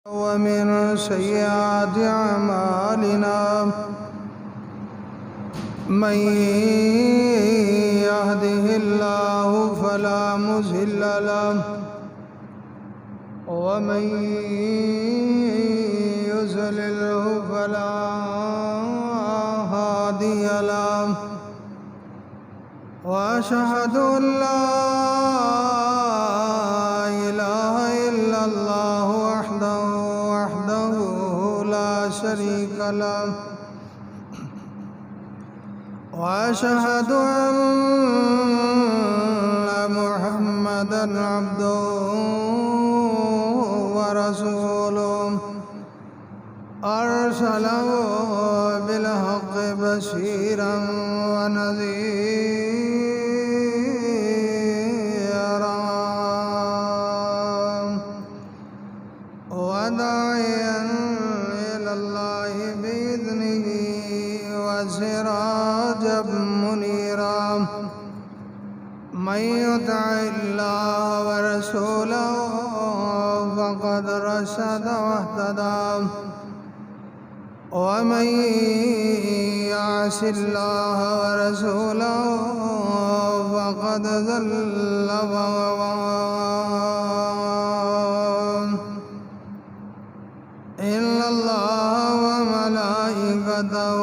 ومن سيئات أعمالنا من يهده الله فلا مضل له ومن يضلله فلا هادي له وأشهد أن لا إله إلا الله وحده لا شريك له وأشهد أن محمدا عبده ورسوله أرسله بالحق بشيرا ونذيرا وداعيا إلى الله بإذنه وسراجا منيرا من يطع الله ورسوله فقد رشد واهتدى ومن يعص الله ورسوله فقد ضل وغوى إن الله وملائكته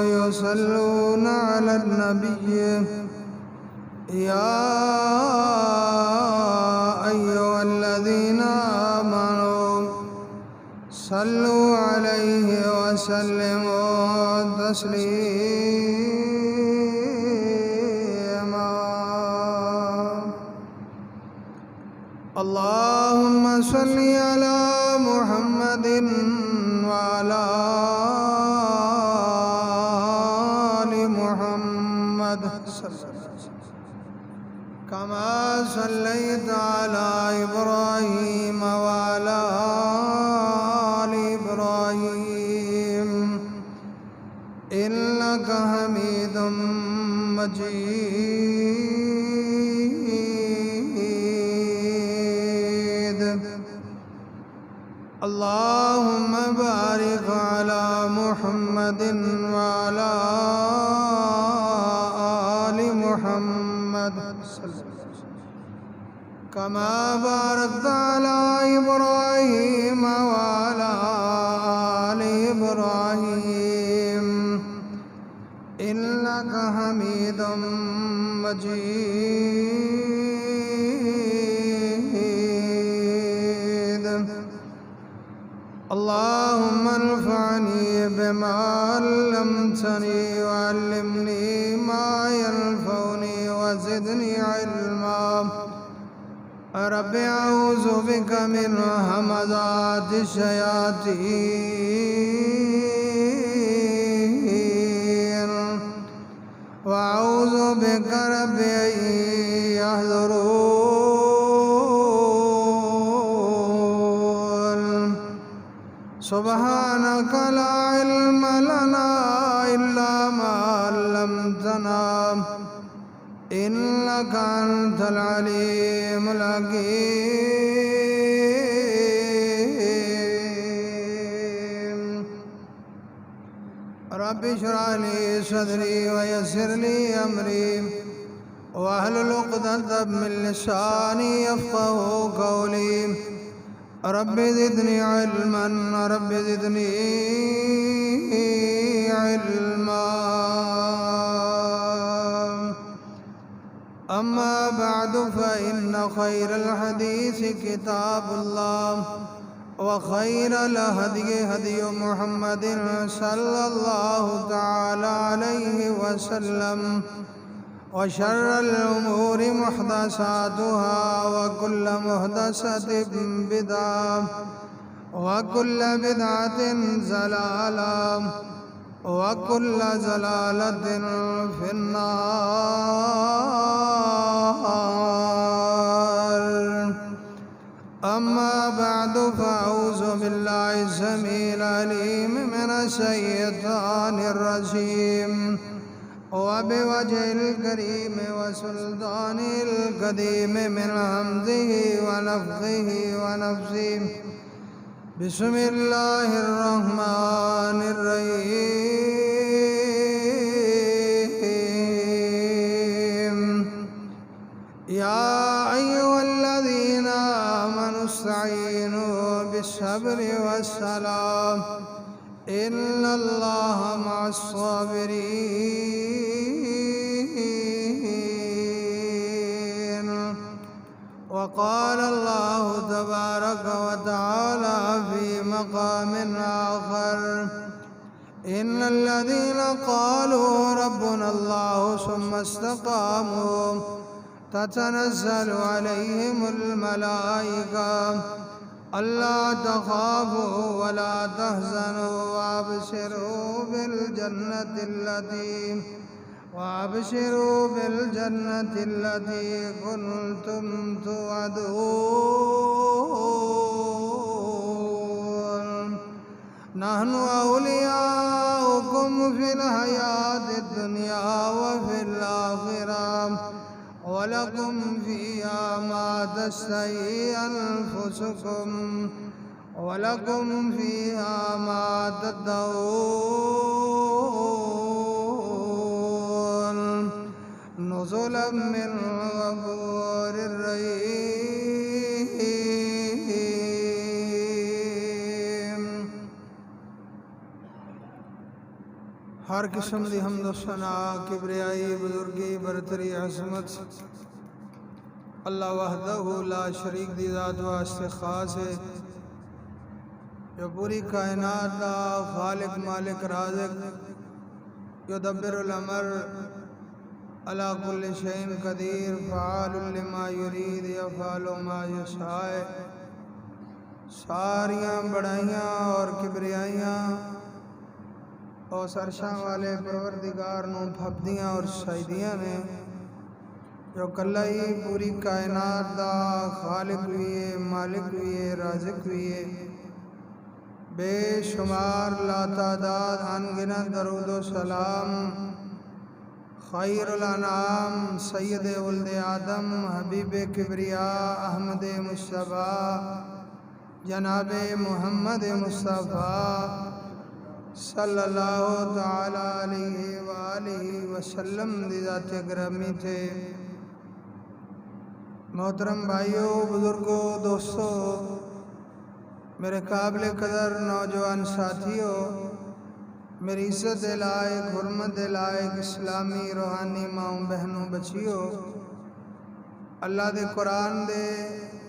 يصلون على النبي يا أيها الذين آمنوا صلوا عليه وسلموا تسليما اللهم صل على محمد وعلى آل محمد كما صليت على إبراهيم وعلى آل إبراهيم إنك حميد مجيد اللهم بارك على محمد وعلى آل محمد كما باركت على إبراهيم وعلى آل إبراهيم إنك حميد مجيد اللهم انفعني بما علمتني وعلمني ما ينفعني وزدني علما رب أعوذ بك من همزات الشياطين وأعوذ بك رب أن يحضرون سبحانك لا علم لنا إلا ما علمتنا إنك أنت العليم الحكيم رب اشرح لي صدري ويسر لي أمري واحلل عقدة من لساني يفقهوا قولي رب زدني علما رب زدني علما أما بعد فإن خير الحديث كتاب الله وخير الهدي هدي محمد صلى الله تعالى عليه وسلم وشر الأمور محدثاتها وكل محدثة بدعة وكل بدعة ضلالة وكل ضلالة في النار أما بعد فأعوذ بالله السميع العليم من الشيطان الرجيم وبوجه الكريم وسلطان القديم من همزه ونفخه ونفسه بسم اللہ الرحمن الرحیم یا ایھا الذین آمنوا استعینوا بالصبر والصلاۃ ان اللہ مع الصابرین وقال اللہ تبارک وتعالی فی مقام آخر ان الذین قالوا ربنا اللہ ثم استقاموا تتنزل علیہم الملائکہ الا تخافوا ولا تحزنوا وابشروا بالجنة التي كنتم توعدون نحن أولياؤكم في الحياة الدنيا وفي الآخرة ولكم فيها ما تشتهي أنفسكم ولكم فيها ما تدعون نزلا من غفور رحیم۔ ہر قسم دی حمد و ثنا کبریائی بزرگی برتری عظمت اللہ وحدہ لا شریک دی ذات واسطے خاص ہے، جو پوری کائنات دا خالق مالک رازق یدبر الامر علی کل شیء قدیر فعال لما یرید یفعل ما یشاء۔ ساریاں بڑائیاں اور کبریائیاں اور سرشاں والے پروردگار نو پھپدیاں اور سجدیاں نے، جو کلہ ہی پوری کائنات دا خالق بھی ہے، مالک بھی ہے، رازق بھی ہے۔ بے شمار لا تعداد انگنت درود و سلام خیر الانعام سید ولد آدم حبیب کبریاء احمد مصطفیٰ جناب محمد مصطفیٰ صلی اللہ تعالی علیہ وآلہ وسلم دی ذات گرامی تھے۔ محترم بھائیوں، بزرگوں، دوستوں، میرے قابل قدر نوجوان ساتھیوں، میری عزت لائق، حرمت لائق اسلامی روحانی ماؤں بہنوں بچیوں، اللہ دے قرآن دے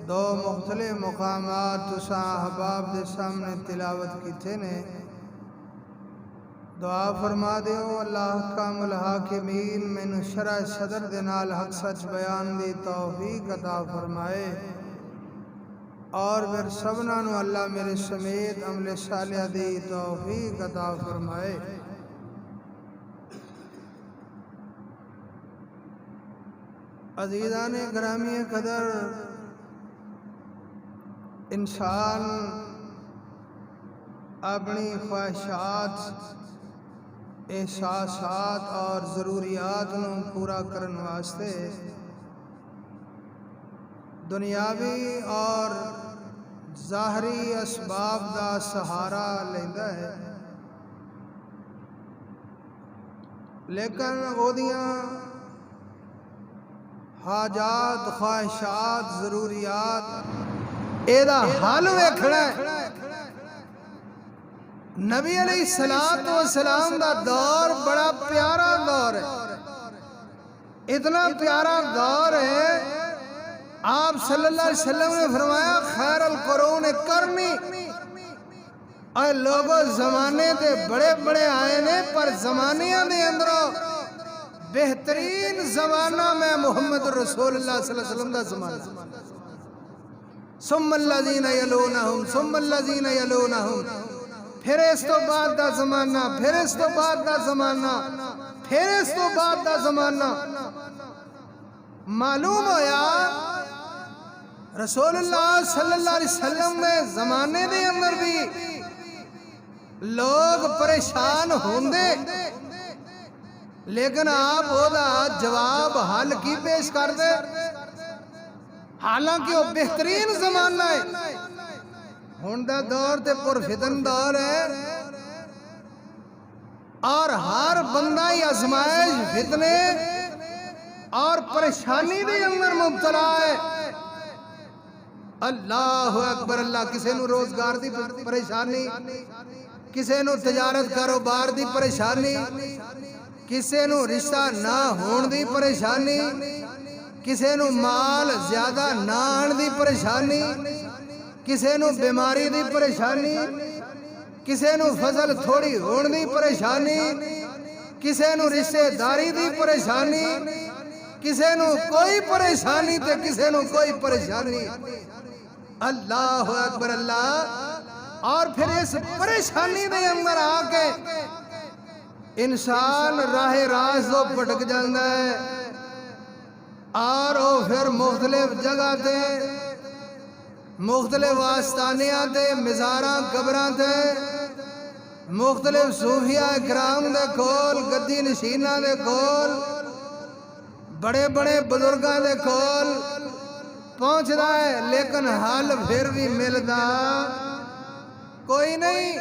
دو مختلف مقامات تساں احباب دے سامنے تلاوت کیتے نے۔ دعا فرما دیو اللہ حکام الحاکمین مینوں شرح صدر دے نال حق سچ بیان دی توفیق عطا فرمائے، اور پھر سبنا نو اللہ میرے سمیت عمل صالح دی توفیق عطا فرمائے۔ عزیزان گرامی قدر، انسان اپنی خواہشات، احساسات اور ضروریات نو پورا کرن واسطے دنیاوی اور ظاہری اسباب دا سہارا لیندا ہے، لیکن اودیاں حاجات، خواہشات، ضروریات اے دا حل ویکھنا ہے۔ نبی علیہ السلام دا دور بڑا پیارا دور ہے، اتنا پیارا دور ہے، آپ صلی اللہ علیہ وسلم نے فرمایا خیر القرون کرنی، اے لوگوں زمانے دے بڑے بڑے آئے نے، پر زمانیاں دے اندروں بہترین زمانہ میں محمد رسول اللہ صلی اللہ علیہ وسلم دا زمانہ، ثم الذین یلونہم ثم الذین یلونہم، پھر اس تو بعد دا زمانہ، پھر اس تو بعد دا زمانہ، پھر اس تو بعد دا زمانہ۔ معلوم ہویا رسول اللہ صلی اللہ علیہ وسلم نے زمانے دے اندر بھی لوگ پریشان ہوندے، لیکن آپ وہ دا جواب حل کی پیش کر دے، حالانکہ وہ بہترین زمانہ ہے، ہن دا دور تے پرفتن دور ہے اور ہر بندہ ہی آزمائش فتنے اور پریشانی دے اندر مبتلا ہے۔ اللہ اکبر اللہ، کسے نو روزگار دی پریشانی، کسے نو تجارت کاروبار دی پریشانی، کسے نو رشتہ نہ ہون دی پریشانی، کسے نو مال زیادہ نہ آن دی پریشانی، کسے نو بیماری دی پریشانی، کسے نو فضل تھوڑی ہون دی پریشانی، کسے نو رشتہ داری دی پریشانی، کسے نو کوئی پریشانی تے کسے نو کوئی پریشانی۔ اللہ اکبر اللہ، اور پھر اس پریشانی دے اندر آ کے انسان راہ راست تو پٹک جاندہ ہے اور وہ پھر مختلف جگہ تے مختلف آستانیاں تے مزاراں قبراں تے مختلف صوفیاء اکرام دے کول گدی نشیناں دے کول بڑے بڑے بزرگاں دے کول پہنچ رہا ہے، لیکن حال پھر بھی ملدا کوئی نہیں۔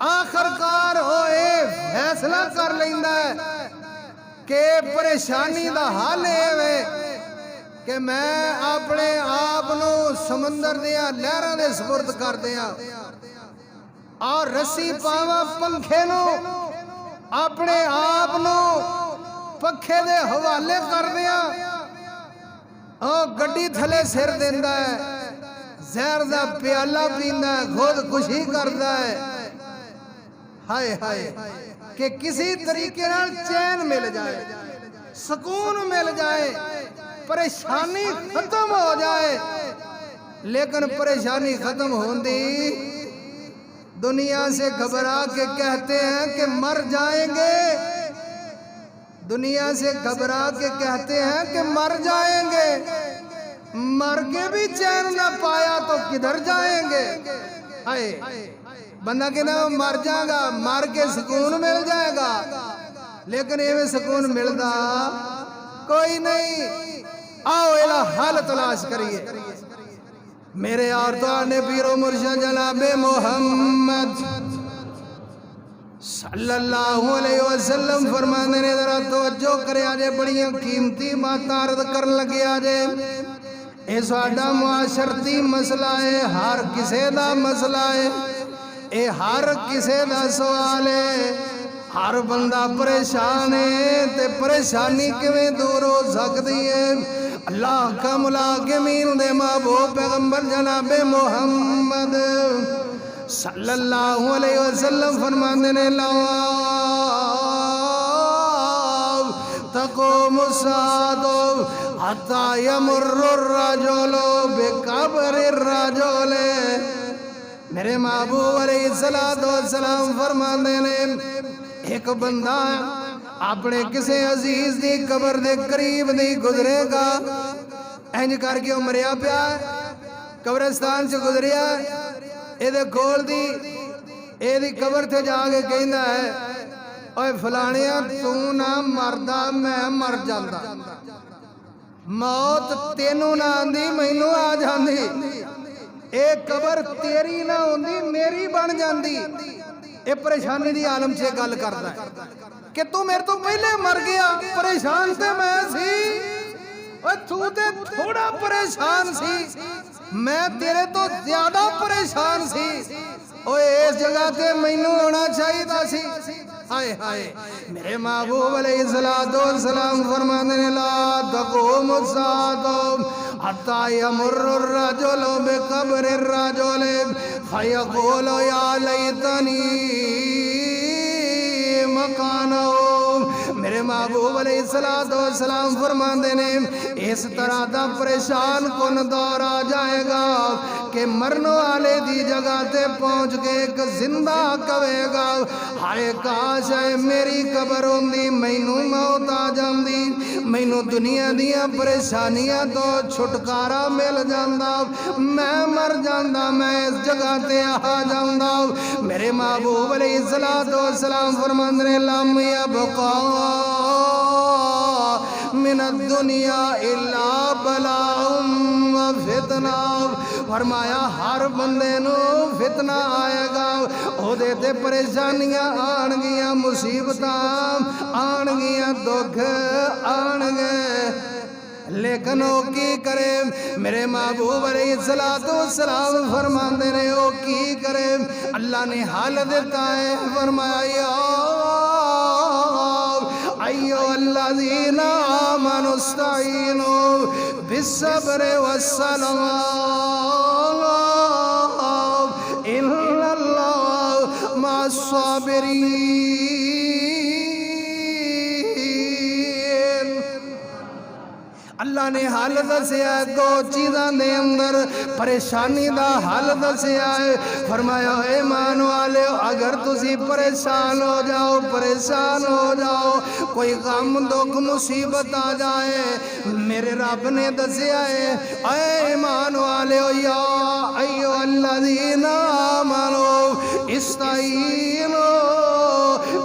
آخرکار ہوئے فیصلہ کر لیندا ہے کہ پریشانی دا حل ہے کہ میں اپنے آپ نو سمندر دیا لہراں دے سپرد کر دیا اور رسی پاواں پنکھے نو اپنے آپ نو پکھے دے حوالے کر دیا، گڈی تھلے سر دیندا ہے، زہر دا پیالہ پیندا ہے، خودکشی کردا ہے۔ ہائے ہائے کہ کسی طریقے نال چین مل جائے، سکون مل جائے، پریشانی ختم ہو جائے، لیکن پریشانی ختم ہوندی دنیا سے گھبرا کے کہتے ہیں کہ مر جائیں گے، دنیا سے گھبرا کے کہتے ہیں کہ مر جائیں گے، مر کے بھی چین نہ پایا تو کدھر جائیں گے۔ بندہ کہ نہ مر جائے گا، مر کے سکون مل جائے گا، لیکن یہ سکون ملدا کوئی نہیں۔ آؤ الہ حل تلاش کریے۔ میرے اور تو آنے پیر و مرشد جناب محمد صلی اللہ علیہ وسلم فرمانے نے ذرا توجہ کرے آجے، بڑی قیمتی بات عرض کر لگے آجے۔ اے ساڈا معاشرتی مسئلہ ہے، ہر کسے دا مسئلہ ہے، اے ہر کسے دا سوال ہے، ہر بندہ پریشان ہے، تے پریشانی کیویں دور ہو سکتی ہے؟ اللہ کا ملاقمین دے محبوب پیغمبر جناب محمد صلی اللہ علیہ وسلم فرمانے نے لا تقوم الساعة حتى يمر الرجل بقبر الرجل۔ میرے محبوب علیہ السلام فرمانے نے ایک بندہ اپنے کسے عزیز دی قبر دے قریب دی گزرے گا، اینج کر کے مریا پیا قبرستان سے گزریا، اے دے کول دی اے دی قبر تے جا کے کہندا ہے اوے فلانیاں تو نہ مردا میں مر جاندا، موت تینوں نہ آندی مینوں آ جاندی، اے قبر تیری نہ ہوندی میری بن جاندی۔ اے پریشانی دی عالم سے گل کردا ہے کہ تو میرے تو پہلے مر گیا، پریشان تے میں سی، اوے تو تے تھوڑا پریشان سی، میں تیرے تو زیادہ پریشان سی، اوے اس جگہ تے مینوں ہونا چاہیے دا سی۔ ہائے ہائے میرے محبوب علیہ السلام فرمانے نے لا تقوم الساعة حتى يمر الرجل بقبر الرجل فيقول يا ليتني مکانو۔ میرے محبوب علیہ السلام فرماندے نے اس طرح دا پریشان کن دور آ جائے گا کہ مرن والے دی جگہ تے پہنچ کے ایک زندہ کہے گا ہائے کاش ہے میری قبر ہوندی، مینوں موت آ جاندی، مینوں دنیا دیا پریشانیاں تو چھٹکارا مل جاندا، میں مر جاندا، میں اس جگہ تے آ جاندا۔ میرے محبوب علیہ السلام فرماندے نے لم یبقا من الدنیا الا بلاء و فتنہ فرمایا ہر بندے نو فتنہ آئے گا او دے تے پریشانیاں آن گیاں مصیبتاں آن گیاں دکھ آن گے لیکن او کی کرے میرے محبوب علیہ السلام فرماندے نے او کی کرے اللہ نے حل دیتا ہے فرمایا یا ایو الذین آمنوا استعینوا بالصبر والصلاة ان اللہ مع الصابرین اللہ نے حل دسیا دو چیزاں دے اندر پریشانی دا حل دسیا ہے فرمایا اے ایمان والے اگر تسی پریشان ہو جاؤ کوئی غم دکھ مصیبت آ جائے میرے رب نے دسیا ہے اے ایمان والے یا ایھا الذین آمنوا استعینوا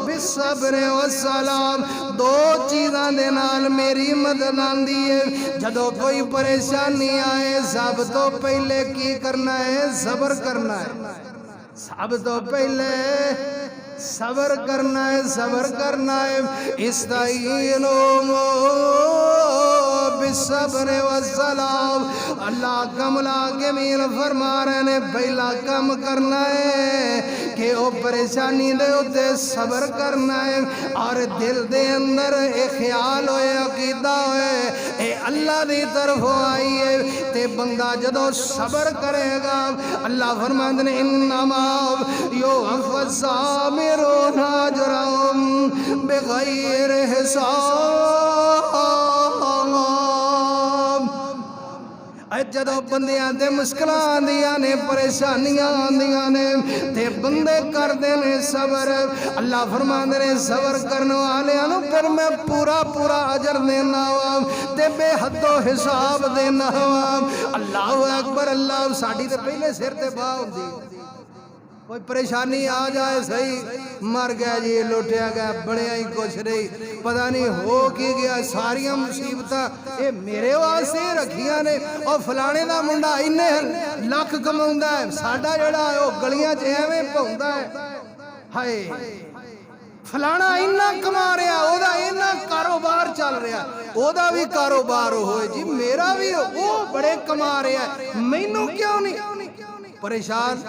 بالصبر والصلاة دو چیزاں دے نال میری مدد آندی ہے جدو کوئی پریشانی آئے سب تو پہلے کی کرنا ہے صبر کرنا ہے سب تو پہلے صبر کرنا ہے استعینوا بالصبر والصلاة اللہ کملا کے مین فرما رہے نے پہلا کم کرنا ہے کہ او پریشانی دے ہوتے صبر کرنا ہے اور دل دے اندر ایک خیال ہوئے عقیدہ ہوئے اے اللہ دی طرف آئی ہے تے بندہ جدو صبر کرے گا اللہ فرماندے نے انما یوفی الصابرون اجرهم بغیر حساب جدو بندیاں دے مشکلاں آندیاں نے پریشانیاں آندیاں نے تے بندے کر دے نے صبر اللہ فرماندے نے صبر کرنے والیاں نو پھر میں پورا اجر دینا وا تے بے حد و حساب دینا وا اللہ اکبر اللہ ساڈی تے پہلے سر تے باہ ہوندی کوئی پریشانی آ جائے صحیح مر گیا جی لوٹیا گیا بڑیا ہی کچھ نہیں پتہ نہیں ہو کی گیا ساریاں مصیبتاں اے میرے واسطے رکھیاں نے اور فلانے دا منڈا اینے لاکھ کماوندا ہے ساڈا جڑا ہے او گلیاں چ ایویں پوندا ہے ہائے فلانا اینا کما رہا او دا اینا کاروبار چل رہا او دا بھی کاروبار ہوئے جی میرا بھی او بڑے کما رہا ہے مینوں کیوں نہیں پریشان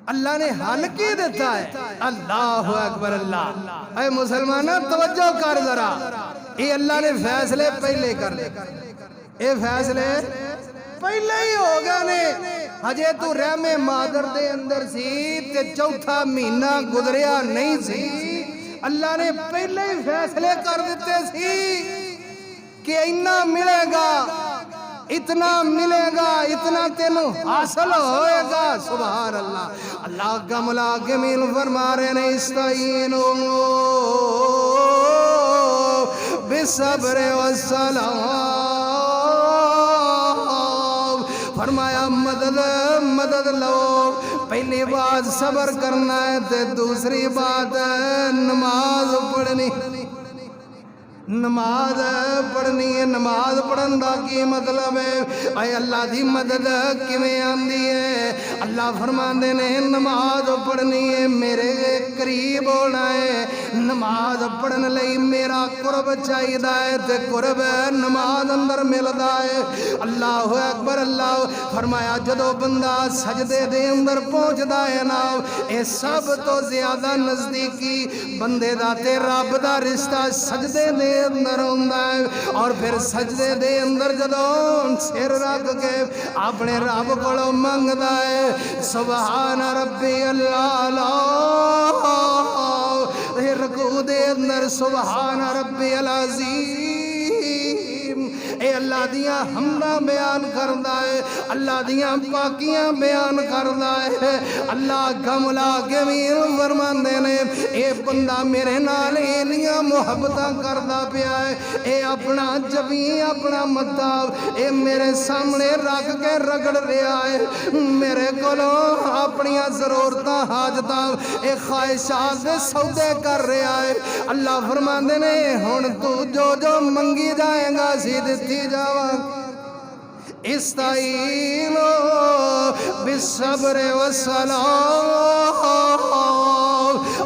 اللہ نے حل کی دیتا ہے اللہ اکبر اللہ اے مسلمانہ توجہ کر ذرا اے اللہ نے فیصلے پہلے کر لے اے فیصلے پہلے ہی ہو گئے نے ہجے تو رحم مادر دے اندر سی تے چوتھا مہینہ گزریا نہیں سی اللہ نے پہلے ہی فیصلے کر دیتے سی کہ اتنا ملے گا اتنا ملے گا اتنا تینوں حاصل ہوئے گا سبحان اللہ اللہ کا ملاکمین فرما رہے نے استعینوا بالصبر والصلاة فرمایا مدد لو پہلی بات صبر کرنا ہے تے دوسری بات نماز پڑھنی نماز پڑھنی ہے نماز پڑھن دا کی مطلب ہے اے اللہ دی مدد کیویں آندی ہے اللہ فرماندے نے نماز پڑھنی ہے میرے قریب ہونا ہے نماز پڑھن لئی میرا قرب چاہیدا ہے تے قرب نماز اندر ملدا ہے اللہ اکبر اللہ فرمایا جدو بندہ سجدے دے اندر پہنچدا ہے نا اے سب تو زیادہ نزدیکی بندے دا تے رب دا رشتہ سجدے دے اندر ہوندا ہے اور پھر سجدے دے اندر جدو سر رکھ کے اپنے رب کولوں منگدا ہے سبحان ربی اللہ رکوع دے اندر سبحان ربی العظیم اے اللہ دیاں حمداں بیان کردا ہے اللہ دیاں پاکیاں بیان کردا ہے اللہ کملا گمیر فرماندے نے اے بندہ میرے نال اینیاں محبتاں کردا پیا ہے اے اپنا جبی اپنا مداو اے میرے سامنے رکھ کے رگڑ رہا ہے میرے کولوں اپنیاں ضرورتاں حاجتاں اے خواہشات دے سودے کر رہا ہے اللہ فرماندے نے ہن تو جو منگی جائے گا سی دتی جاواں استعینوا بالصبر والصلاۃ۔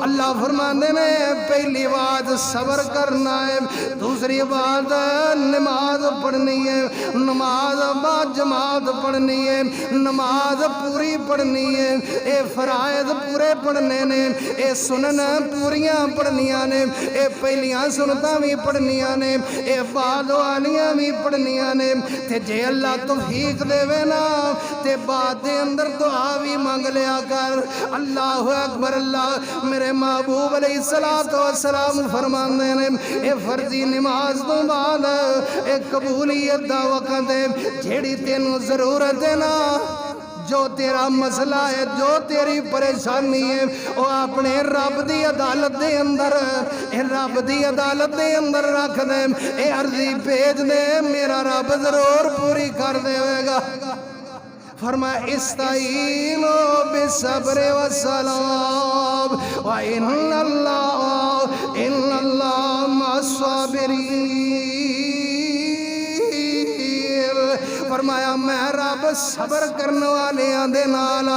اللہ فرماندے نے پہلی بات صبر کرنا ہے، دوسری بات نماز پڑھنی ہے، نماز بعد جماعت پڑھنی ہے، نماز پوری پڑھنی ہے، اے فرائض پورے پڑھنے نے، اے سنن پوریاں پڑھنیاں نے، اے پہلیاں سنتاں بھی پڑھنیاں نے، اے بعد والیاں بھی پڑھنیاں نے۔ تے جے اللہ توفیق دے وے نا تے بعد دے اندر دعا بھی مانگ لیا کر۔ اللہ اکبر۔ اللہ میرے محبوب علیہ السلام فرماندے نے اے فرضی نماز تو بعد اے قبولیت دا وقت ہے، جیڑی تینوں ضرورت ہے نا، جو تیرا مسئلہ ہے، جو تیری پریشانی ہے، وہ اپنے رب دی عدالت دے اندر، اے رب دی عدالت دے اندر رکھ دے، اے عرضی بھیج دے، میرا رب ضرور پوری کر دے گا۔ فرمایا استعینوا بالصبر والصلاۃ وان اللہ مع الصابرین۔ فرمایا میں رب صبر کرنے والے دے نال۔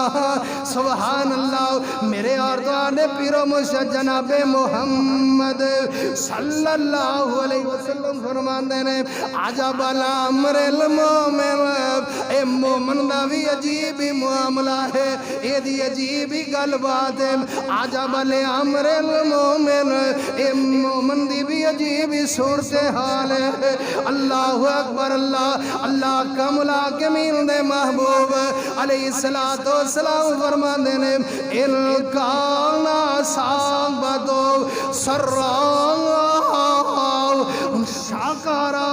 سبحان اللہ۔ میرے اور تواڈے پیرو مرشد جناب محمد صلی اللہ علیہ وسلم فرماندے نے عجب الامر المومن، اے مومن دا بھی عجیب ہی معاملہ ہے، اے دی عجیب ہی گل بات ہے۔ عجب الامر المومن، اے مومن دی بھی عجیب ہی صورتحال ہے۔ اللہ اکبر۔ اللہ کا ملاکمین دے محبوب علیہ السلام فرماندے نے ان کان صابتو سراء شاکارا۔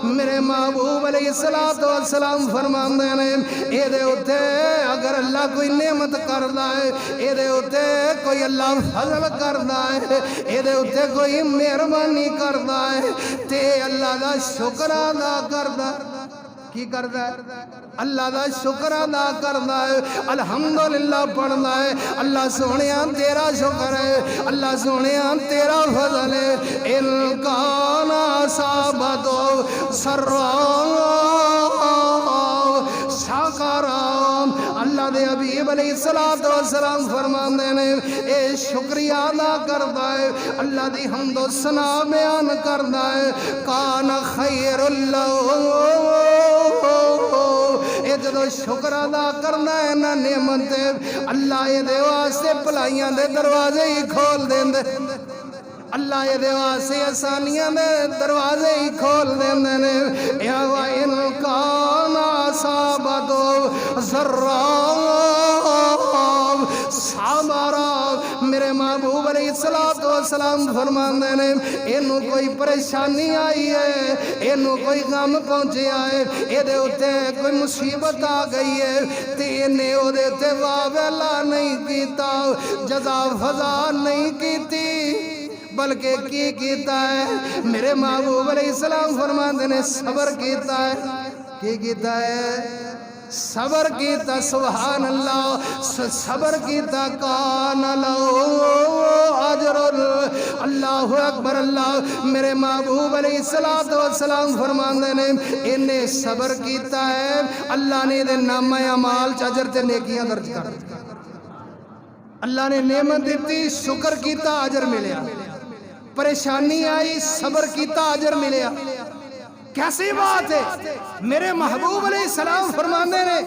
میرے محبوب علیہ السلام فرماندے نے اے دے اتے اگر اللہ کوئی نعمت کردا ہے، اے دے اتے کوئی اللہ فضل کردا ہے، اے دے اتے کوئی مہربانی کردا ہے تے اللہ دا شکر ادا کردا۔ کی کردا ہے؟ اللہ دا شکر ادا کردا ہے، الحمدللہ پڑھدا ہے، اللہ سونیا تیرا شکر ہے، اللہ سونیا تیرا فضل ہے۔ ان کان صابتو سراء شاکرا۔ اللہ دے حبیب علیہ السلام فرماندے نے اے شکریہ ادا کردا ہے، اللہ دی حمد و ثنا بیان کردا ہے۔ کان خیر اللہ، اے جدو شکر ادا کرنا ہے نا نعمت، اللہ اے دے واسطے بھلائیاں دے دروازے ہی کھول دیندے، اللہ اے دے واسطے آسانیاں دے دروازے ہی کھول دیندے نے۔ یا وَإِنْ كَانَ أَصَابَتْهُ ضَرَّاءُ صَبَرَ۔ میرے محبوب علیہ السلام فرماندے نے اینو کوئی پریشانی آئی ہے، اینو کوئی غم پہنچیا ہے، اے دے اتے کوئی مصیبت آ گئی ہے تے اینے او دے تے واہ ویلا نہیں کیتا، جزا فضا نہیں کیتی، بلکہ کی کیتا ہے؟ میرے محبوب علیہ السلام فرماندے نے صبر کیتا ہے۔ کی کیتا ہے؟ صبر کیتا۔ سبحان اللہ۔ صبر کیتا۔ کان لہو اجر۔ اللہ اکبر۔ اللہ میرے محبوب علیہ السلام فرماندے نے انہیں صبر کیتا ہے، اللہ نے دے نامہ اعمال چ اجر تے نیکیاں درج کر۔ اللہ نے نعمت دیتی، شکر کیتا، اجر ملیا۔ پریشانی آئی، صبر کیتا، اجر ملیا۔ کیسی بات ہے؟ میرے محبوب علیہ السلام فرماندے نے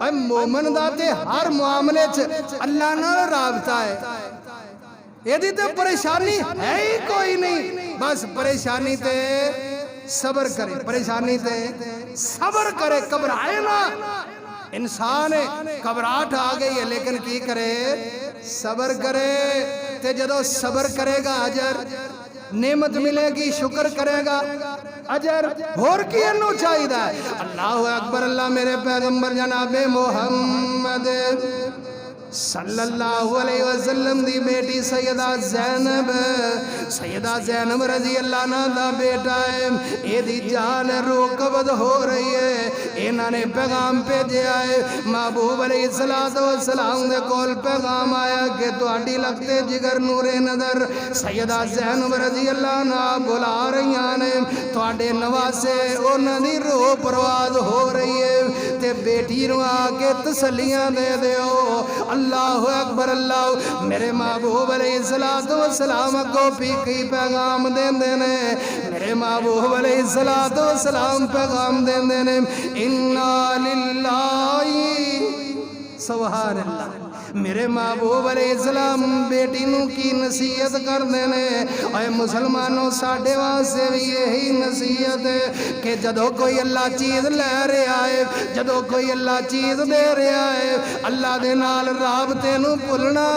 اے مومن دا تے ہر معاملے چ اللہ نال رابطہ ہے، یہ تے پریشانی ہے ہی کوئی نہیں، بس پریشانی تے صبر کرے، پریشانی تے صبر کرے، گھبرائے نا۔ انسان گھبراہٹ آ گئی ہے لیکن کی کرے؟ صبر کرے تے جدو صبر کرے گا اجر نعمت ملے گی، شکر کرے گا اجر اور کی انو چاہی دا ہے۔ اللہ اکبر۔ اللہ میرے پیغمبر جناب محمد صلی اللہ علیہ وسلم دی بیٹی سیدہ زینب رضی اللہ عنہ دا بیٹا ہے، اے دی جان روح قبض ہو رہی ہے، انہاں نے پیغام بھیجیا ہے، محبوب علیہ السلام دے کول پیغام آیا کہ تہاڈی لگتے جگر نور نظر سیدہ زینب رضی اللہ عنہ بلا رہی نے، تہاڈے نواسے انہاں دی روح پرواز ہو رہی ہے۔ تے بیٹی نو آ کے تسلیاں دے دیو۔ اللہ اکبر اللہ۔ میرے محبوب علیہ السلام کو کی پیغام دین دینے، میرے محبوب علیہ السلام پیغام دین دینے، انا للہ سبحان اللہ۔ میرے محبوب علیہ السلام بیٹی نو کی نصیحت کر دینے، اے مسلمانوں ساڑھے واسے بھی یہی نصیحت ہے کہ جدو کوئی اللہ چیز لے رہا ہے، جدو کوئی اللہ چیز دے رہا ہے، اللہ دے نال رابطے نو بھولنا،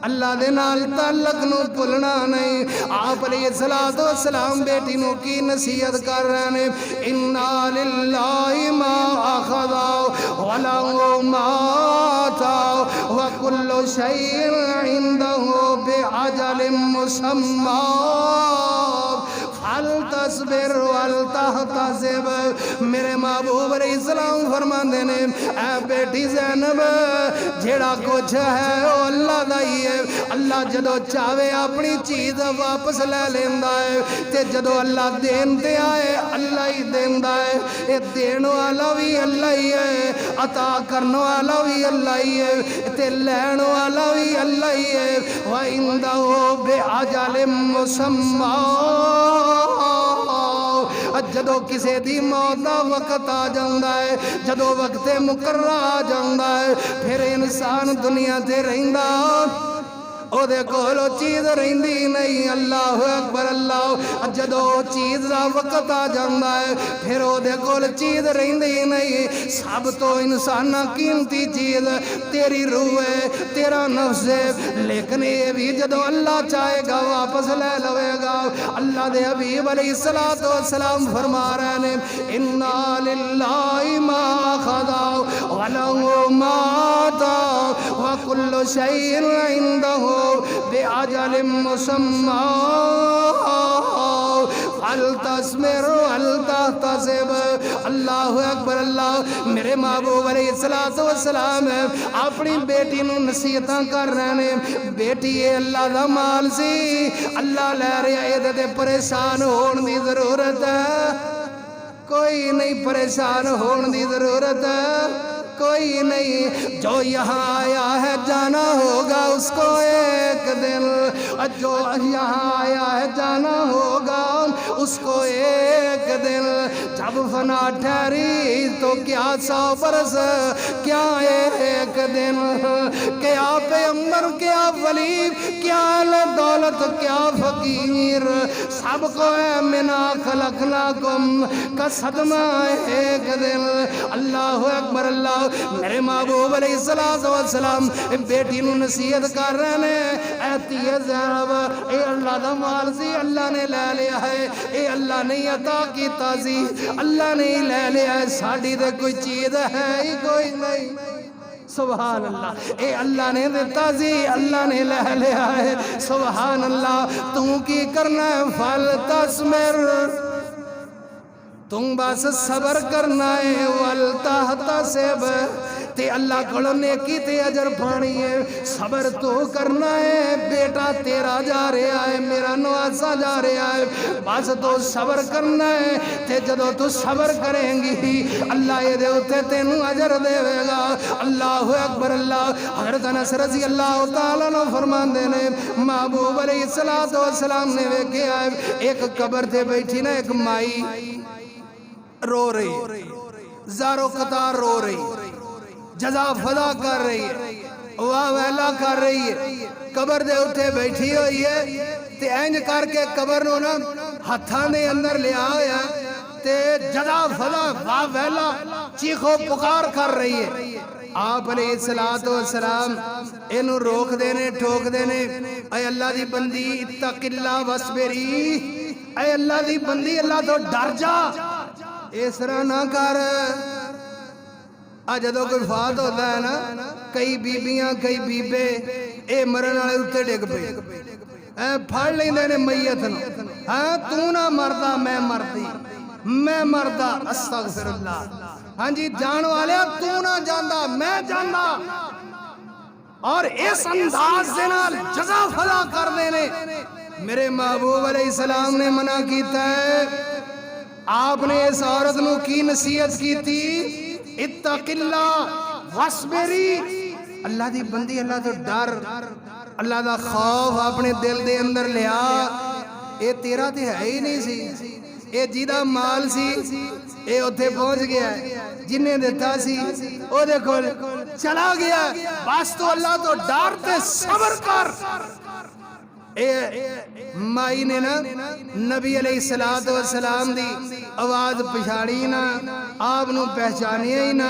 اللہ دے نال تعلق نو بھولنا نہیں۔ آپ علیہ السلام بیٹی نو کی نصیحت کر رہے ہیں، انا للہ ما اخذا ولہو ما آتا وکل شیء عنده بعجل مسمی فلتصبر ولتحتسب۔ میرے محبوب علیہ السلام فرماندے نے، اے بیٹی زینب جیڑا کچھ ہے وہ اللہ دا ہی ہے، اللہ جدو چاہے اپنی چیز واپس لے لیندا ہے، تے جدو اللہ دین دے آئے اللہ ہی دیندا ہے، اے دین والا بھی اللہ ہی ہے، عطا کرنے والا بھی اللہ ہی ہے، تے لین والا بھی اللہ ہی ہے، وَعِندَهُ بِعَجَلٍ مُّسَمًّى۔ جدو کسے دی موت دا وقت آ جاندہ ہے، جدو وقت مقرر آ جاندہ ہے، پھر انسان دنیا تے رہندہ او دے کولو چیز رہندی نہیں۔ اللہ اکبر اللہ۔ جدو چیز دا وقت آ جاندہ ہے پھر او دے کول چیز رہندی نہیں۔ سب تو انسانہ قیمتی چیز تیری روح ہے، تیرا نفس ہے، لیکن یہ بھی جدو اللہ چاہے گا واپس لے لوے گا۔ اللہ دے حبیب علیہ السلام فرما رہے ہیں، انا للہ ما اخذا ولہو ما آتا وکل شیء عنده بعجل مسمی فلتصبر ولتحتسب۔ اللہ اکبر اللہ۔ میرے محبوب علیہ السلام اپنی بیٹی نو نصیحتاں کر رہے ہیں، بیٹی یہ اللہ دا مال سی، اللہ لے رہا ہے، تے پریشان ہون دی ضرورت ہے کوئی نہیں، پریشان ہون دی ضرورت ہے کوئی نہیں۔ جو یہاں آیا ہے جانا ہوگا اس کو ایک دن، جو یہاں آیا ہے جانا ہوگا اس کو ایک دن۔ جب فنا ٹھہری تو کیا 100 برس، کیا ایک دن، کیا پیغمبر، کیا ولی، کیا اہل دولت، کیا فقیر، سب کو ہے منا خلقناکم کا صدمہ ایک دن۔ اللہ اکبر اللہ۔ میرے محبوب علیہ السلام بیٹی نو نصیحت کر رہے ہیں، اے تیہ زینب، اے اللہ دا مال سی اللہ نے لے لیا ہے، اے اللہ نے عطا کیتا سی اللہ نے لے لیا ہے، ساڑی دے کوئی چیز ہے ہی کوئی نہیں۔ سبحان اللہ۔ اے اللہ نے دیتا سی اللہ نے لے لیا ہے، سبحان اللہ۔ تم کی کرنا ہے فلتصبر، تم بس صبر کرنا ہے، ولتحتسب، تے اللہ کولو نیکی تے اجر پانی ہے، صبر تو کرنا ہے، بیٹا تیرا جا رہا ہے، میرا نواسا جا رہا ہے، بس تو صبر کرنا ہے، تے جدو تو صبر کریں گی اللہ یہ دے اتے تینوں اجر دے گا۔ اللہ اکبر اللہ۔ حضرت انس رضی اللہ تعالیٰ نے فرمان دینے، محبوب علیہ السلام نے ویکھے آئے، ایک قبر تے بیٹھی نا ایک مائی رو رہی، زارو قطار رو رہی، جزا فضا کر رہی ہے، واہ ویلا کر رہی ہے، قبر دے اٹھے بیٹھی ہوئی ہے، تے اینج کر کے قبر نو نا ہتھاں دے اندر لے آیا تے جزا فضا واہ ویلا چیخو پکار کر رہی ہے۔ آپ علیہ السلام انہوں روک دینے ٹھوک دینے، اے اللہ دی بندی اتق اللہ واسبری، اے اللہ دی بندی اللہ تو ڈر جا، اس طرح نہ کر۔ جدو کوئی فات ہوتا ہے نا، کئی بیبیاں کئی بیبے اے مرن والے اتے ڈگ پے پھڑ لیندے نے میت نو، ہاں تو نہ مردا میں مردی، میں مردا استغفر اللہ، ہاں جی جان والے تو نہ جاندا میں جاندا، اور اس انداز سے نال جزا فضا کر دینے۔ میرے محبوب علیہ السلام نے منع کیتا ہے، آپ نے اس عورت نو کی نصیحت کی تھی، اتق اللہ واسبری، اللہ دی بندی اللہ تو ڈر، اللہ دا خوف اپنے دل دے اندر لیا۔ اے تیرا تے ہے ہی نہیں سی، اے جیدہ مال سی اے اتھے پہنچ گیا ہے، جنہیں دیتا سی او دیکھو چلا گیا، بس تو اللہ تو ڈر تے صبر کر۔ اے مائی نے نا نبی علیہ السلام دی آواز پچھاڑی نا، آپ نو پہچانی ہی نا،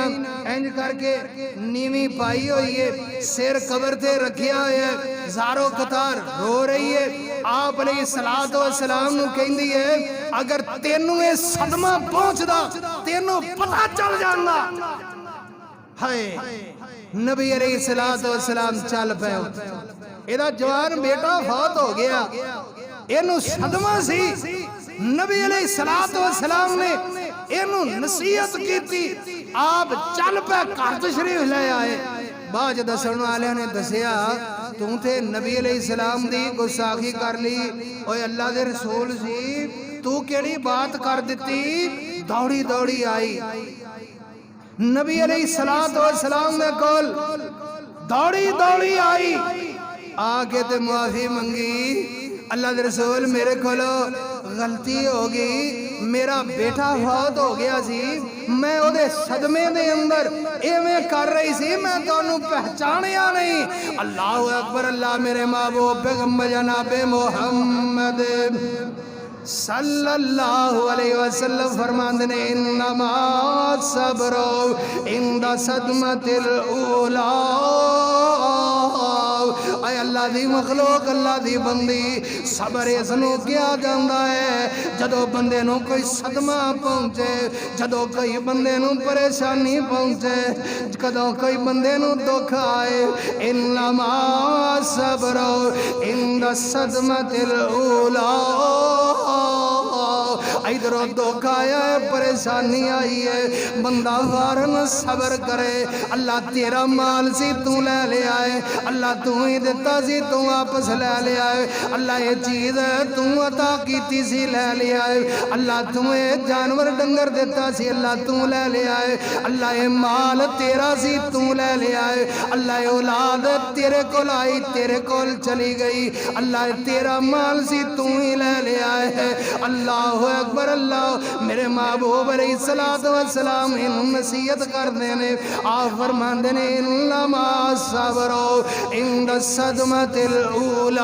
انج کر کے نیوی پائی ہوئی ہے، سر قبر تے رکھیا ہے، زارو قطار رو رہی ہے۔ آپ علیہ السلام نو کہیں دی ہے اگر تینوں اے صدمہ پہنچ دا تینوں پتہ چل جانا۔ ہائے نبی علیہ السلام چل پہ، ایدہ جوان بیٹا فوت ہو گیا، اینو صدمہ سی، نبی علیہ السلام نے اینو نصیحت کی تھی، آپ چل پہ گھر تشریف لے آئے۔ باج دسن والے نے دسیا تو تے نبی علیہ السلام دی گستاخی کر لی، اوے اللہ دے رسول سی تو کیڑی بات کر دیتی، دوڑی دوڑی آئی نبی علیہ السلام نے کول، دوڑی دوڑی آئی، آگے تے معافی منگی، اللہ دے رسول میرے کھولو غلطی ہوگی، میرا بیٹا فوت ہو گیا سی، میں او دے صدمے دے اندر ایویں کر رہی سی، میں تو انہوں پہچانیا نہیں۔ اللہ اکبر، اللہ میرے محبوب پیغمبر جناب محمد صلی اللہ علیہ وسلم فرماندے نے انما صبر عند صدمۃ الاولی۔ اے اللہ دی مخلوق، اللہ دی بندی، صبر اس نو کیا جاندا ہے جدو بندے نو کوئی صدمہ پہنچے، جدو کوئی بندے نو پریشانی پہنچے، جدو کوئی بندے نو دکھ آئے۔ انما صبر عند صدمۃ الاولی، ادھر دکھ آیا ہے، پریشانی آئی ہے، بندہ فوراً صبر کرے۔ اللہ تیرا مال سی تو لے لے آئے، اللہ تو ہی دیتا سی تو واپس لے لے آئے، اللہ یہ چیز تو عطا کیتی سی لے لے آئے، اللہ تمہیں جانور ڈنگر دیتا سی اللہ تو لے لے آئے، اللہ یہ مال تیرا سی تو لے لے آئے، اللہ یہ اولاد تیرے کول آئی تیرے کول چلی گئی، اللہ تیرا مال سی تو ہی لے لے آئے ہے۔ اللہ اکبر، اللہ میرے محبوب علیہ السلام انہوں نصیحت کر دینے، آپ فرمان دینے انما صبر عند صدمۃ الاولی۔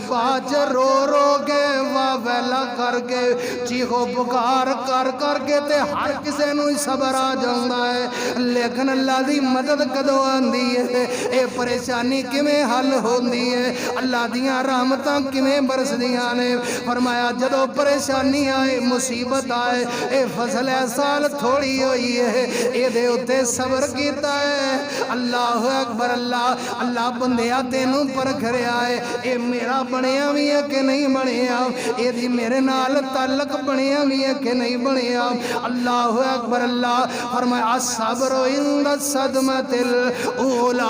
باج رو رو کے واویلا کر کے چیخو پکار کر کر کے تے ہر کسے نو صبر آ جاندہ ہے، لیکن اللہ دی مدد کدو آندی ہے، اے پریشانی کمیں حل ہوندی ہے، اللہ دیاں رحمتاں کمیں برس دیاں نے۔ فرمایا جدو پریشانی آئے، مصیبت آئے، اے فصل سال تھوڑی ہوئی ہے، اے دے اتے صبر کیتا ہے۔ اللہ اکبر، اللہ بندیا تینوں پرکھ رہا ہے، اے میرا بنیا بھی ہے کہ نہیں بنیا، اے دی میرے نال تعلق بنیا بھی ہے کہ نہیں بنیا۔ اللہ اکبر، اللہ فرمایا صبر عند صدمۃ الاولی،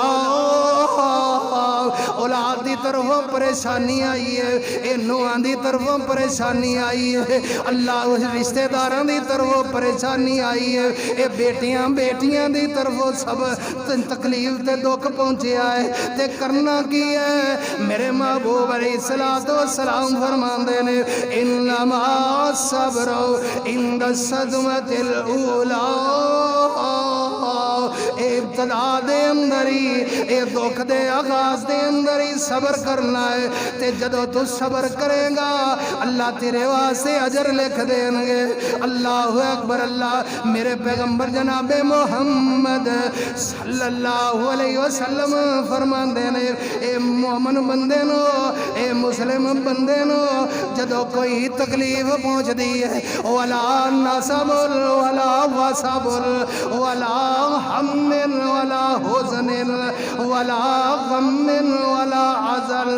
اولاد دی طرفوں پریشانی آئی ہے، اے نوہاں دی طرفوں پریشانی آئی ہے، اللہ رشتہ داراں دی طرفوں پریشانی آئی ہے، اے بیٹیاں دی طرفوں سب تکلیف تے دکھ پہنچیا ہے، تے کرنا کی ہے؟ میرے محبوب علیہ السلام فرماندے نے انما صبر عند صدمۃ الاولی، ابتدا دے اندر ہی، اے دکھ دے آغاز دے اندر ہی صبر کرنا ہے، تے جدو تو صبر کرے گا اللہ تیرے واسطے اجر لکھ دیں گے۔ اللہ اکبر، اللہ میرے پیغمبر جناب محمد صلی اللہ علیہ وسلم فرماندے نے اے مومن بندے نو، اے مسلم بندے نو جدو کوئی تکلیف پہنچ دی ہے، ولا نصب ولا وصب ولا ہم ولا حزن ولا غم ولا عذر،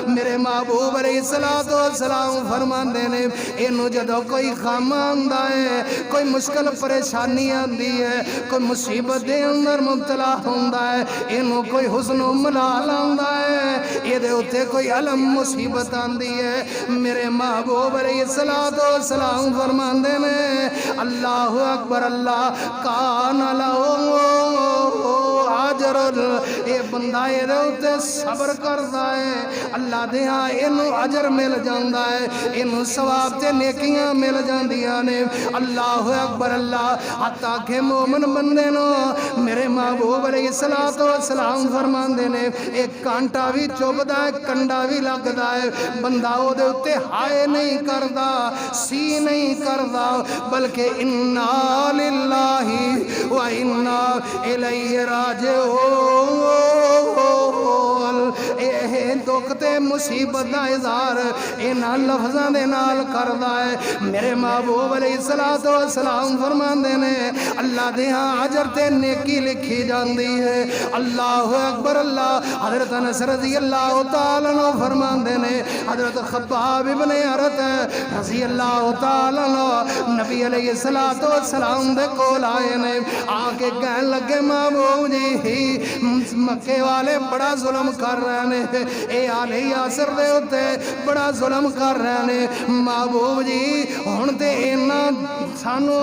میرے محبوب علیہ علیہ الصلوۃ والسلام فرماندے نے اینو جدوں کوئی غم آندا ہے کوئی مشکل پریشانی آندی ہے کوئی مصیبت دے اندر مبتلا ہوندا ہے اینو کوئی حزن و ملال آندا ہے یہ دے اتے کوئی علم مصیبت آندی ہے میرے محبوب علیہ الصلوۃ والسلام فرماندے نے اللہ اکبر اللہ کان لہو اجر اے بندہ اے تے صبر کردا ہے اللہ دے ہاں اینو اجر مل جاندا ہے اینو ثواب تے نیکیاں مل جاندیاں نے اللہ اکبر اللہ حتیٰ کہ مومن بندے نو میرے محبوب علیہ الصلوۃ والسلام فرماندے نے ایک کانٹا بھی چبدا ہے کنڈا بھی لگدا ہے بندہ او دے اتے ہائے نہیں کردا سی نہیں کردا بلکہ انا للہ و انا الیہ راجعون اے دکھ تے مصیبت دا اظہار انہاں لفظاں دے نال کردا ہے میرے محبوب علیہ الصلوۃ والسلام فرماندے نے اللہ دے ہاں اجر تے نیکی لکھی جاندی ہے اللہ اکبر اللہ حضرت انس رضی اللہ تعالی عنہ فرماندے نے حضرت خباب ابن ارت رضی اللہ تعالی عنہ نبی علیہ الصلوۃ والسلام دے کول آئے نے آ کے کہن لگے محبوب جی مکے والے بڑا ظلم کر رہے نے اے آل یاسر دے ہوتے بڑا ظلم کر رہے نے محبوب جی ہن تے انہاں سانو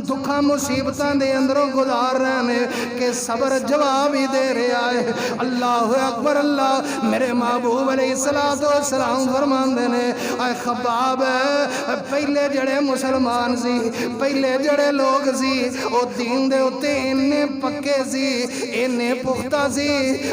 دکھاں مصیبتاں دے اندروں گزار رہے نے کہ صبر جواب ہی دے رہا ہے اللہ اکبر اللہ میرے محبوب علیہ الصلوۃ والسلام فرماندے نے اے خباب پہلے جڑے مسلمان سی پہلے جڑے لوگ سی او دین دے اوتے اننے پکے سی اننے پختہ سی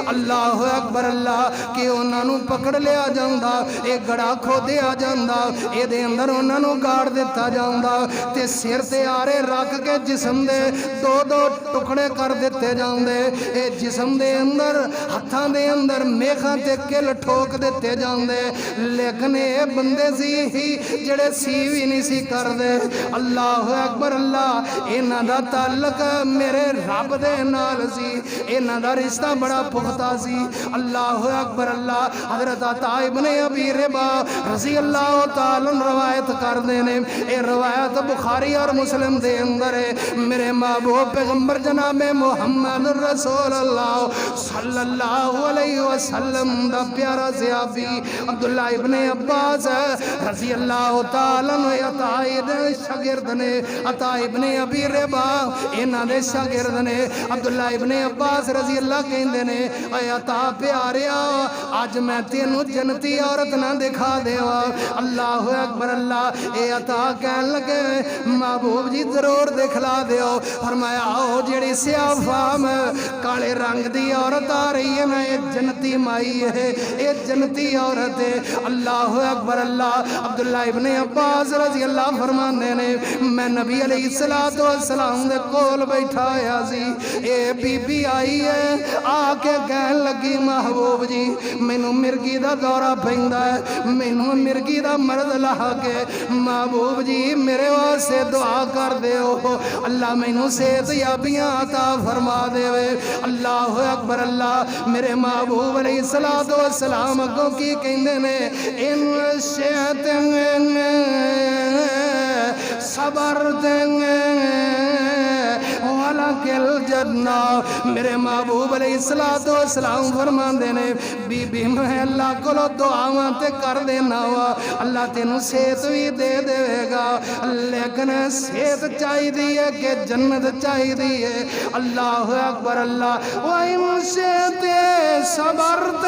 اللہ اکبر اللہ کہ انہاں نو پکڑ لیا جاندا اے گڑا کھودیا جاندا اے دے اندر انہاں نو گاڑ دیتا جاندا تے سر تے آرے رکھ کے جسم دے دو دو ٹکڑے کر دیتے جاندے اے جسم دے اندر ہتھاں دے اندر میخاں تے کل ٹھوک دیتے جاندے لیکن اے بندے سی ہی جڑے سی بھی نہیں سی کر دے اللہ اکبر اللہ انہاں دا تعلق میرے رب دے نال سی انہاں دا رشتہ بڑا پختہ سی اللہ اکبر اللہ حضرت عطا ابن ابی ربا رضی اللہ تعالی روایت کر دینے اے روایت بخاری اور مسلم دے اندر ہے میرے محبوب پیغمبر جناب محمد رسول اللہ صلی اللہ علیہ وسلم دا پیارا صحابی عبداللہ ابن عباس رضی اللہ تعالی عطا دے شاگرد نے عطا ابن ابی ربا انہاں دے شاگرد نے عبداللہ ابن عباس رضی اللہ کہندے نے اے عطا پیاریا آج میں تینوں جنتی عورت نہ دکھا دیوا اللہ اکبر اللہ اے عطا کہن لگے محبوب جی ضرور دکھلا دیو فرمایا آؤ جیڑی سیاہ فام کالے رنگ دی عورت آ رہی ہے نا یہ جنتی مائی ہے یہ جنتی عورت ہے اللہ اکبر اللہ عبداللہ ابن عباس رضی اللہ فرمانے نے میں نبی علیہ الصلوۃ والسلام دے کول بیٹھا آیا سی اے بی بی آئی ہے آ کے کہن لگی محبوب جی مینوں مرگی دا دورہ پیندا ہے مینوں مرگی دا مرض لا کے محبوب جی میرے واسطے دعا کر دیو اللہ مینوں صحت یابیاں عطا فرما دے اللہ اکبر اللہ میرے محبوب علیہ الصلوۃ والسلام اگوں کی کہندے نے ان صحت صبر ولکل جنہ میرے محبوب علیہ الصلوۃ والسلام فرماندے نے بی بی میں اللہ کولو دعاواں تے کر دینا وا اللہ تینوں صحت بھی دے دے گا لیکن صحت چاہیے ہے کہ جنت چاہیے ہے اللہ اکبر اللہ وَإِن شِئْتِ صَبَرْتَ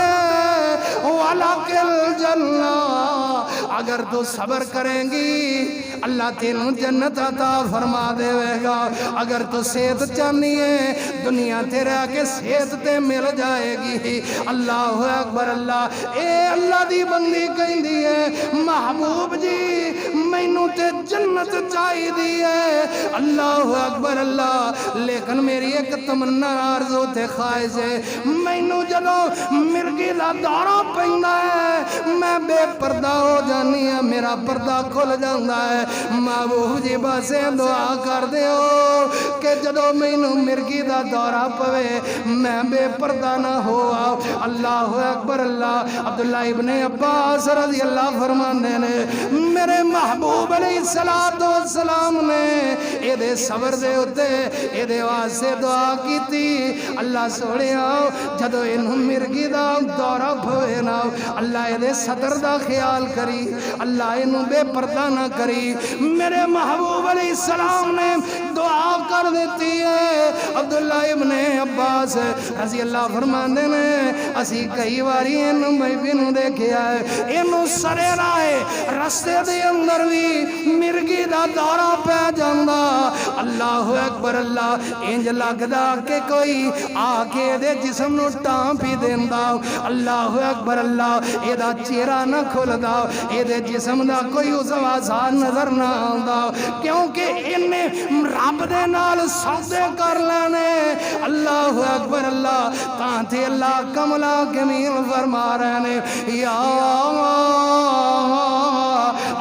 وَلَكِلْ جَنَّةُ اگر تو صبر کریں گی اللہ تینوں جنت عطا فرما دے گا اگر تو صحت چاہنی ہے دنیا تے رہ کے صحت تے مل جائے گی اللہ اکبر اللہ اے اللہ دی بندی کہندی ہے محبوب جی مینوں تے جنت چاہیے ہے اللہ اکبر اللہ لیکن میری ایک تمنا آرزو تے خواہش ہے مینوں جدوں مرگی دا دورہ پیندا ہے میں بے پردہ ہو جانی ہے، میرا پردہ کھل جاندہ ہے۔ محبوب جی باسے دعا کر دیو کہ جدو مینوں مرگی دا دورہ پوے میں بے پردہ نہ ہوا۔ اللہ اکبر اللہ۔ عبداللہ ابن عباس رضی اللہ فرماندے نے میرے محبوب علیہ السلام نے اے دے صبر دے ہوتے اے دے واسے دعا کی تھی، اللہ سوڑے آؤ جدو انہوں مرگی دا دورہ پوے نا اللہ اے دے صدر دا خیال کری، اللہ انہوں بے پردہ نہ کری۔ میرے محبوب علیہ السلام نے دعا کر دیتی ہے۔ عبداللہ ابن عباس رضی اللہ فرماندے نے اسی کئی واری انہوں بینوں دیکھیا ہے، انہوں سرے رائے رستے دے اندر بھی مرگی دا دورہ پہ جاندہ۔ اللہ اکبر اللہ۔ انج لگدا کہ کوئی آکے دے جسم نو ٹانپی دیندہ۔ اللہ اکبر اللہ۔ اے دا چہرہ نہ کھل دا، اے دے جسم دا کوئی آزار نظر نہ آندہ، کیونکہ انہیں رب دے نال سودے کر لینے۔ اللہ اکبر اللہ۔ تانتے اللہ کملا کمیل فرما رہے نے یا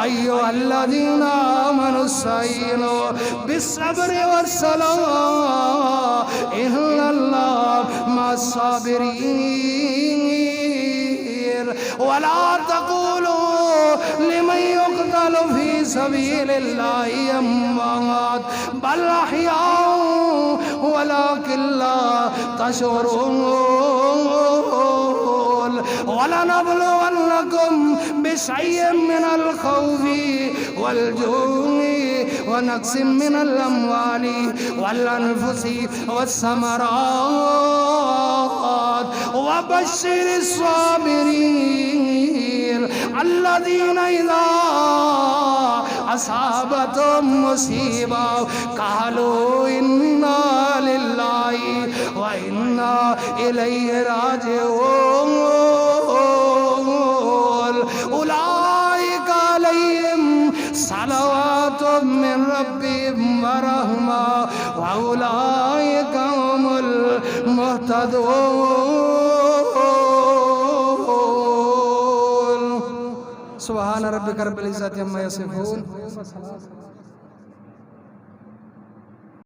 ایوہ الذین آمنوا استعینوا بالصبر والصلاۃ ان اللہ مع الصابرین ولا تقولوا لمن يقتل في سبيل الله اموات بل احياء ولكن لا تشعرون ولنبلونكم بشيء من الخوف والجوع ونقص من الأموال والأنفس والثمرات وبشر الصابرين الذين إذا أصابتهم مصيبة قالوا إنا لله وإنا إليه راجعون أولئك عليهم صلوات من ربهم ورحمة وأولئك هم المهتدون۔ سبحان ربك رب العزة عما يصفون۔